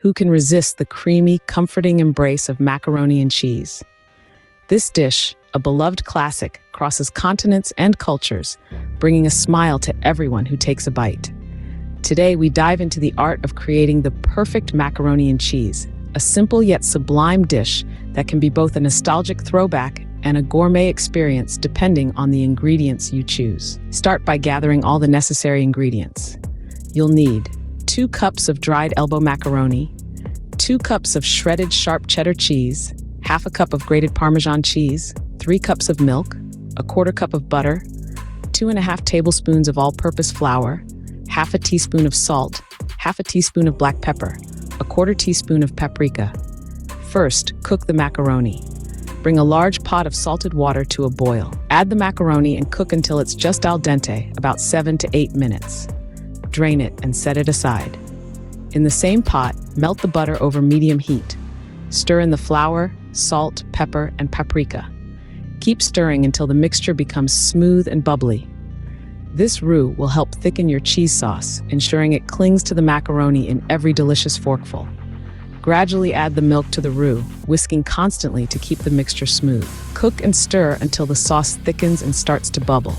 Who can resist the creamy, comforting embrace of macaroni and cheese? This dish, a beloved classic, crosses continents and cultures, bringing a smile to everyone who takes a bite. Today, we dive into the art of creating the perfect macaroni and cheese, a simple yet sublime dish that can be both a nostalgic throwback and a gourmet experience depending on the ingredients you choose. Start by gathering all the necessary ingredients. You'll need 2 cups of dried elbow macaroni, 2 cups of shredded sharp cheddar cheese, half a cup of grated Parmesan cheese, 3 cups of milk, a 1/4 cup of butter, 2.5 tablespoons of all-purpose flour, half a teaspoon of salt, half a teaspoon of black pepper, a 1/4 teaspoon of paprika. First, cook the macaroni. Bring a large pot of salted water to a boil. Add the macaroni and cook until it's just al dente, about 7 to 8 minutes. Drain it and set it aside. In the same pot, melt the butter over medium heat. Stir in the flour, salt, pepper, and paprika. Keep stirring until the mixture becomes smooth and bubbly. This roux will help thicken your cheese sauce, ensuring it clings to the macaroni in every delicious forkful. Gradually add the milk to the roux, whisking constantly to keep the mixture smooth. Cook and stir until the sauce thickens and starts to bubble.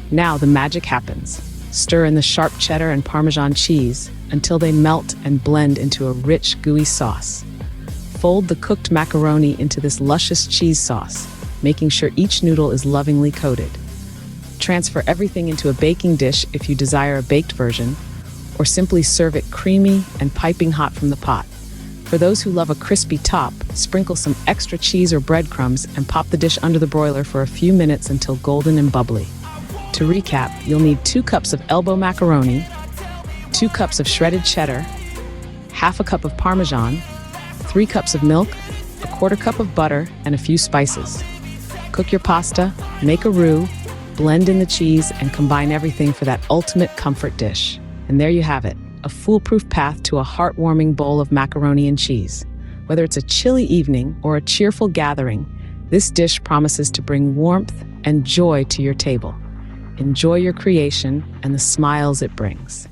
Now the magic happens. Stir in the sharp cheddar and Parmesan cheese until they melt and blend into a rich, gooey sauce. Fold the cooked macaroni into this luscious cheese sauce, making sure each noodle is lovingly coated. Transfer everything into a baking dish if you desire a baked version, or simply serve it creamy and piping hot from the pot. For those who love a crispy top, sprinkle some extra cheese or breadcrumbs and pop the dish under the broiler for a few minutes until golden and bubbly. To recap, you'll need 2 cups of elbow macaroni, 2 cups of shredded cheddar, half a cup of Parmesan, 3 cups of milk, a 1/4 cup of butter, and a few spices. Cook your pasta, make a roux, blend in the cheese, and combine everything for that ultimate comfort dish. And there you have it, a foolproof path to a heartwarming bowl of macaroni and cheese. Whether it's a chilly evening or a cheerful gathering, this dish promises to bring warmth and joy to your table. Enjoy your creation and the smiles it brings.